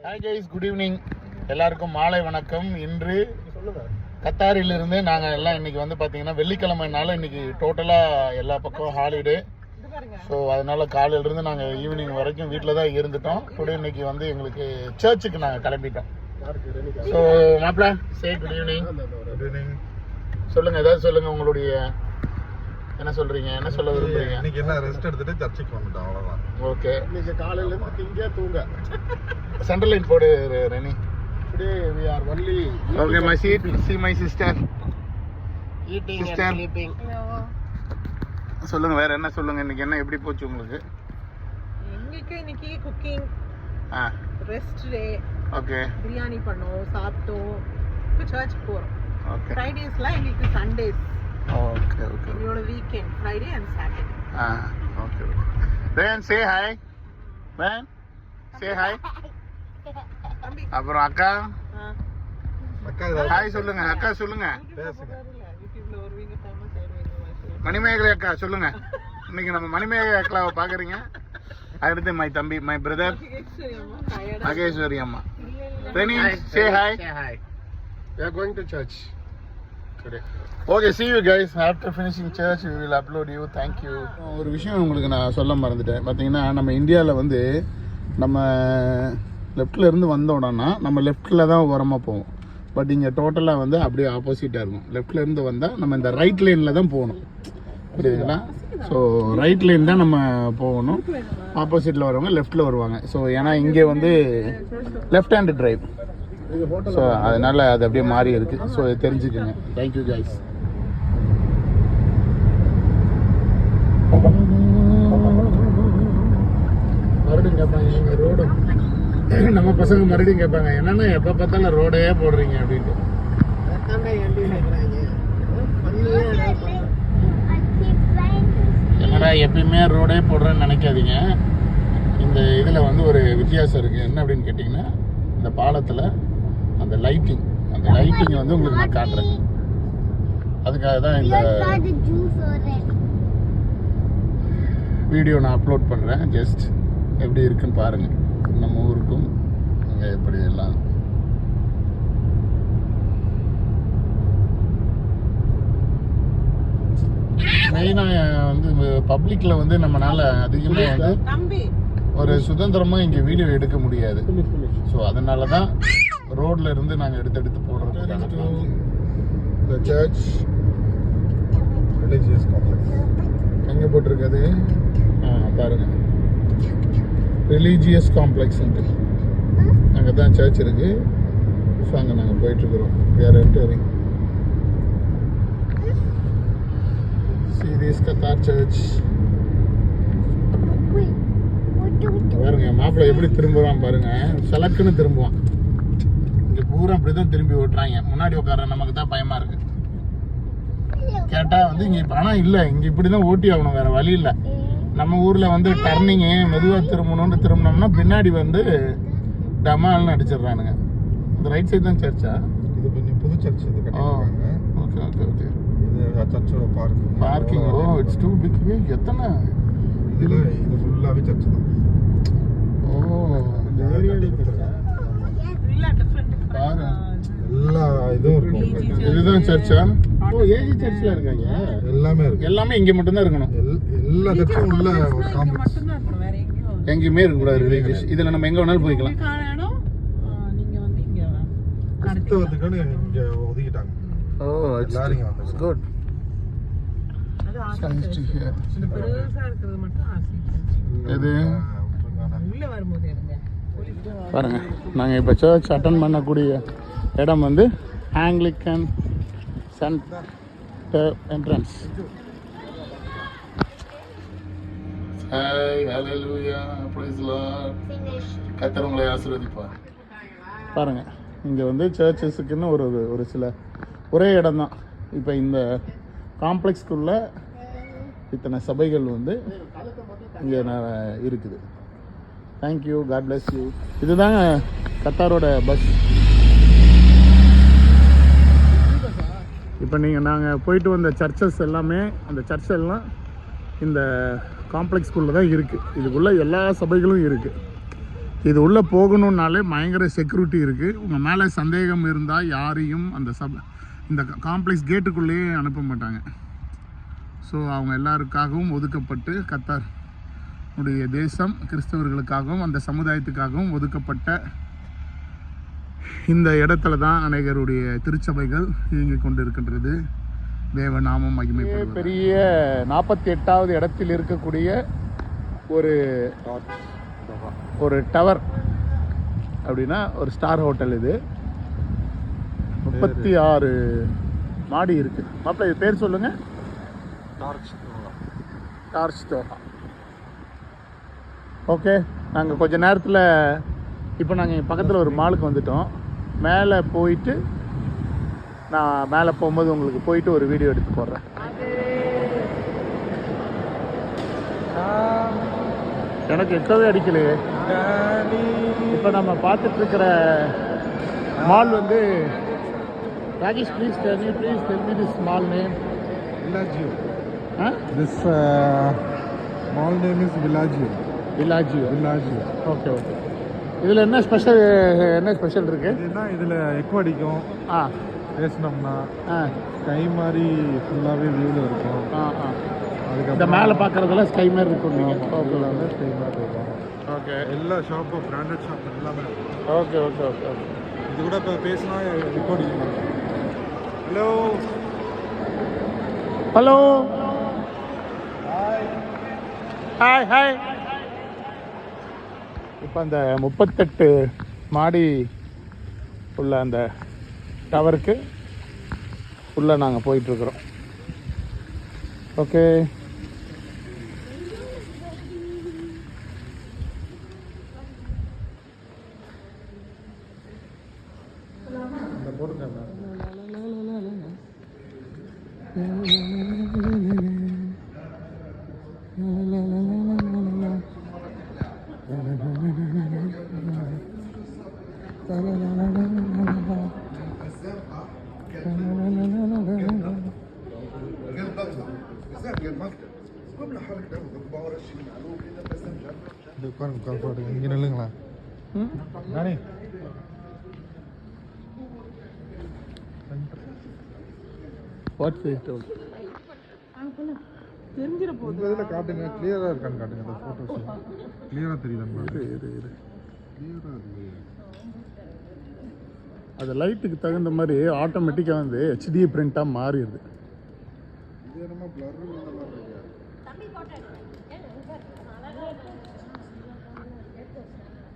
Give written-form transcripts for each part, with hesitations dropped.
Hi guys, good evening. எல்லாருக்கும் மாலை வணக்கம். இன்று கத்தாரிலிருந்து நாங்கள் எல்லாம் இன்றைக்கி வந்து பார்த்தீங்கன்னா வெள்ளிக்கிழமைனால இன்றைக்கி டோட்டலாக எல்லா பக்கம் ஹாலிடே. ஸோ அதனால் காலையிலேருந்து நாங்கள் ஈவினிங் வரைக்கும் வீட்டில் தான் இருந்துட்டோம். டுடே இன்றைக்கி வந்து எங்களுக்கு சர்ச்சுக்கு நாங்கள் கிளம்பிட்டோம். ஸோ மாப்பிள்ள சே குட் ஈவினிங். Good evening. சொல்லுங்கள், ஏதாவது சொல்லுங்கள். உங்களுடைய என்ன சொல்கிறீங்க, என்ன சொல்ல விரும்புறீங்க? இன்னைக்கு என்ன ரெஸ்ட் எடுத்துட்டு சர்ச்சுக்கு வந்துட்டோம், அவ்வளோதான். ஓகே, இன்னைக்கு காலையிலேருந்து திங்க தூங்க. சென்ட்ரல் லைன் போடு Rennie. Today we are only Okay, my seat. See my sister. eating Sister. and sleeping. சொல்லுங்க, வேற என்ன சொல்லுங்க. இன்னைக்கு என்ன எப்படி போச்சு உங்களுக்கு? எங்களுக்கு இன்னைக்கு cooking, rest day. Okay, biryani பண்ணோம், சாப்பிட்டோம், இப்போ சர்ச் போகிறோம். ஓகே. ஃப்ரைடேஸ்லாம் எங்களுக்கு சண்டேஸ். Okay, okay. எங்களோட weekend Friday and Saturday. Okay, okay. Then say hi. Man, say hi. தம்பி அப்புறம் அக்கா அக்கா ஹாய் சொல்லுங்க. அக்கா சொல்லுங்க. பேசுங்க. யூடியூப்ல வருவீங்க, ஃபேமஸ் ஆயிடுவீங்க. மணிமேகலை அக்கா சொல்லுங்க. இன்னைக்கு நம்ம மணிமேகலை அக்காவை பாக்குறீங்க. அடுத்து மை தம்பி, மை பிரதர் மகேஸ்வரி அம்மா. Rennie say hi. We are going to church today. Okay, see you guys after finishing church. We will upload you. Thank you. ஒரு விஷயம் உங்களுக்கு நான் சொல்ல மறந்துட்டேன். பார்த்தீங்கன்னா நம்ம இந்தியாவில் வந்து நம்ம லெஃப்டில் இருந்து வந்தோம்னா நம்ம லெஃப்டில் தான் ஓரமாக போவோம். பட் இங்கே டோட்டலாக வந்து அப்படியே ஆப்போசிட்டாக இருக்கும். லெஃப்டில் இருந்து வந்தால் நம்ம இந்த ரைட் லைனில் தான் போகணும். புரியுதுங்களா? ஸோ ரைட் லைன் தான் நம்ம போகணும். ஆப்போசிட்டில் வரவங்க லெஃப்டில் வருவாங்க. ஸோ ஏன்னா இங்கே வந்து லெஃப்ட் ஹேண்ட் டிரைவ். ஸோ அதனால் அது அப்படியே மாறி இருக்குது. ஸோ தெரிஞ்சுக்கோங்க. Thank you guys. மறுபடியும் கேட்பாங்க எங்கள் ரோடு. நம்ம பசங்க மறுபடியும் கேட்பாங்க, என்னென்னா எப்போ பார்த்தாலும் ரோடே போடுறீங்க அப்படின்ட்டு. என்னடா எப்பயுமே ரோடே போடுறேன்னு நினைக்காதீங்க. இந்த இதில் வந்து ஒரு வித்தியாசம் இருக்குது. என்ன அப்படின்னு கேட்டிங்கன்னா, இந்த பாலத்தில் அந்த லைட்டிங் வந்து உங்களுக்கு நான் காட்டுறேன். அதுக்காக தான் இந்த வீடியோ நான் அப்லோட் பண்ணுறேன். ஜஸ்ட் எப்படி இருக்குன்னு பாருங்கள். நம்ம ஊருக்கும் அங்கே எப்படி எல்லாம் மெயினாக வந்து பப்ளிக்கில் வந்து நம்மளால் அதிகமாக வந்து தம்பி ஒரு சுதந்திரமாக இங்கே வீடியோ எடுக்க முடியாது. ஸோ அதனால தான் ரோட்ல இருந்து நாங்கள் எடுத்து போடுறதுக்கான The church religious complex. எங்கே போட்டிருக்காது பாருங்க, ரிலீஜியஸ் காம்ப்ளெக்ஸ். அங்கே தான் சர்ச் இருக்கு. ஸோ அங்கே நாங்கள் போயிட்டுருக்குறோம். We are entering. See this Qatar church. பாருங்க மாப்பிள்ளை எப்படி திரும்புவான் பாருங்க. சலக்குன்னு திரும்புவான். இங்கே பூரா அப்படி தான் திரும்பி ஓட்டுறாங்க. முன்னாடி உட்கார நமக்கு தான் பயமா இருக்கு. கேட்டால் வந்து இங்கே பணம் இல்லை, இங்கே இப்படி தான் ஓட்டி ஆகணும், வேற வழி இல்லை. நம்ம ஊரில் வந்து டர்னிங்கு மெதுவாக திரும்பினோம்னா பின்னாடி வந்து டமால்னு அடிச்சிடுறானுங்க. இந்த ரைட் சைடு தான் சர்ச்சா? இது கொஞ்சம் புது சர்ச் இது கட்டிருக்காங்க. Okay okay okay. இது சர்ச்சோட parking. Oh it's too big. எத்தனை இது ஃபுல்லாவே சர்ச் தான். ஓ இந்த ஏரியாவில் பாரு, எல்லா இதுவும் இருக்கும். இதுதான் சர்ச்சா? ஓ ஏஜி சர்ச்சில் இருக்காங்க. எல்லாமே இருக்கு. எல்லாமே இங்கே மட்டும்தான் இருக்கணும். எல்லா சர்ச்சும் உள்ள ஒரு காம்ப்ளெக்ஸ். மட்டும்தான் இருக்கணும், வேற எங்கேயும் எங்கேயுமே இருக்கக்கூடாது ரிலீஜியஸ். இதில் நம்ம எங்கே வேணாலும் போய்க்கலாம். உங்களுக்கான இடம் நீங்க வந்து இங்க கிறிஸ்தவத்துக்குன்னு இங்க ஒதுக்கிட்டாங்க. ஓ எல்லாரும் வந்து குட். அது பெருசா இருக்கிறது மட்டும் ஆசை. எது உள்ள வரும்போது இருங்க பாருங்க. நாங்கள் இப்போ சர்ச் அட்டன் பண்ணக்கூடிய இடம் வந்து ஆங்கிலிக்கன் சென்டர் என்ட்ரன்ஸ். ஹாய் ஹல்லேலூயா பிரைஸ் லார்ட். கர்த்தர் உங்களை ஆசீர்வதிப்பார். பாருங்க இங்கே வந்து சர்ச்சஸுக்குன்னு ஒரு சில ஒரே இடம் தான். இப்போ இந்த காம்ப்ளெக்ஸ்க்குள்ள இத்தனை சபைகள் வந்து இங்கே இருக்குது. Thank you, God bless you. இதுதாங்க கத்தாரோட பஸ். இப்போ நாங்கள் போயிட்டு வந்த சர்ச்சஸ் எல்லாமே, அந்த சர்ச் எல்லாம் இந்த காம்ப்ளெக்ஸ்குள்ளே தான் இருக்குது. இதுக்குள்ளே எல்லா சபைகளும் இருக்குது. இது உள்ளே போகணுன்னாலே பயங்கர செக்யூரிட்டி இருக்குது. உங்கள் மேலே சந்தேகம் இருந்தால் யாரையும் அந்த இந்த காம்ப்ளெக்ஸ் கேட்டுக்குள்ளேயே அனுப்ப மாட்டாங்க. ஸோ அவங்க எல்லாருக்காகவும் ஒதுக்கப்பட்டு கத்தார் உடைய தேசம் கிறிஸ்தவர்களுக்காகவும் அந்த சமுதாயத்துக்காகவும் ஒதுக்கப்பட்ட இந்த இடத்துல தான் அநேகருடைய திருச்சபைகள் இயங்கிக் கொண்டு இருக்கின்றது. தேவநாமம் மகிமைப்படுவது. பெரிய 48வது இடத்தில் இருக்கக்கூடிய ஒரு டவர் அப்படின்னா ஒரு ஸ்டார் ஹோட்டல். இது 36 மாடி இருக்கு. மாப்பிள்ள இது பேர் சொல்லுங்க. Torch Doha. ஓகே, நாங்கள் கொஞ்ச நேரத்தில் இப்போ நாங்கள் பக்கத்தில் ஒரு மாலுக்கு வந்துட்டோம். மேலே போயிட்டு நான் மேலே போகும்போது உங்களுக்கு போயிட்டு ஒரு வீடியோ எடுத்து போடுறேன். எனக்கு எக்கவே அடிக்கலையே. இப்போ நம்ம பார்த்துட்டு இருக்கிற மால் வந்து Rakesh please tell me this mall name. Villaggio. This Mall name is Villaggio. Okay. இதில் என்ன ஸ்பெஷல் இருக்குது? இதுனா இதில் எக்கோ அடிக்கும். பேசினோம்னா ஸ்கை மாதிரி ஃபுல்லாகவே வியூவில் இருக்கும். அதுக்கு இந்த மேலே பார்க்குறதுல ஸ்கை மாதிரி இருக்கும். நீங்கள் ஸ்கை மாதிரி இருக்கும். ஓகே. எல்லா ஷாப்பும் பிராண்டட் ஷாப் எல்லாமே. ஓகே. இது கூட இப்போ பேசினா எக்கோ அடிக்கும். Hello hi. இப்போ அந்த 38 மாடி உள்ள அந்த டவருக்கு உள்ளே நாங்கள் போயிட்டுருக்குறோம். ஓகே. இங்கே நில்லுங்களா நானே. தெரிஞ்சிட போகுது. இதில் காட்டுங்க, கிளியராக இருக்கான்னு காட்டுங்க. அந்த ஃபோட்டோஸ் கிளியராக தெரியுதான்னு. அது லைட்டுக்கு தகுந்த மாதிரி ஆட்டோமேட்டிக்காக வந்து ஹெச்டி பிரிண்ட்டாக மாறிடுது.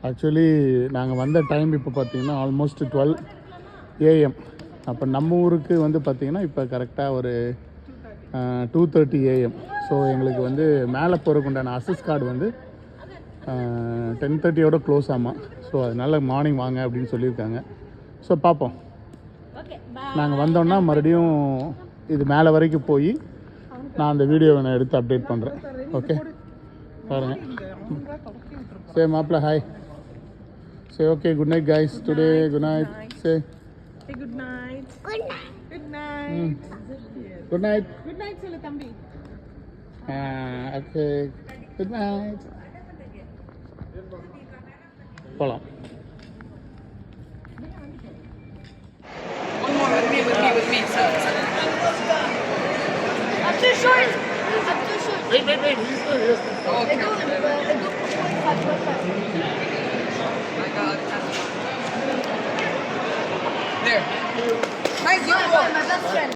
ஆக்சுவலி நாங்கள் வந்த டைம் இப்போ பார்த்தீங்கன்னா ஆல்மோஸ்ட் 12 AM. அப்போ நம்ம ஊருக்கு வந்து பார்த்திங்கன்னா இப்போ கரெக்டாக ஒரு 2:30 AM. ஸோ எங்களுக்கு வந்து மேலே போகிறதுக்கு உண்டான அசஸ் கார்டு வந்து 10:30 க்ளோஸ் ஆமாம். ஸோ அதனால் மார்னிங் வாங்க அப்படின்னு சொல்லியிருக்காங்க. ஸோ பார்ப்போம். நாங்கள் வந்தோன்னா மறுபடியும் இது மேலே வரைக்கும் போய் நான் அந்த வீடியோவை நான் எடுத்து அப்டேட் பண்ணுறேன். ஓகே பாருங்கள். சரி மாப்பிள்ள ஹாய். சரி okay. Good night guys. Today good night. சரி குட் நைட். குட் நைட் சொல்லு தம்பி. Okay good night. போகலாம். With me. So. I'm too short. Wait. Okay. There. Nice. You go. My best friend.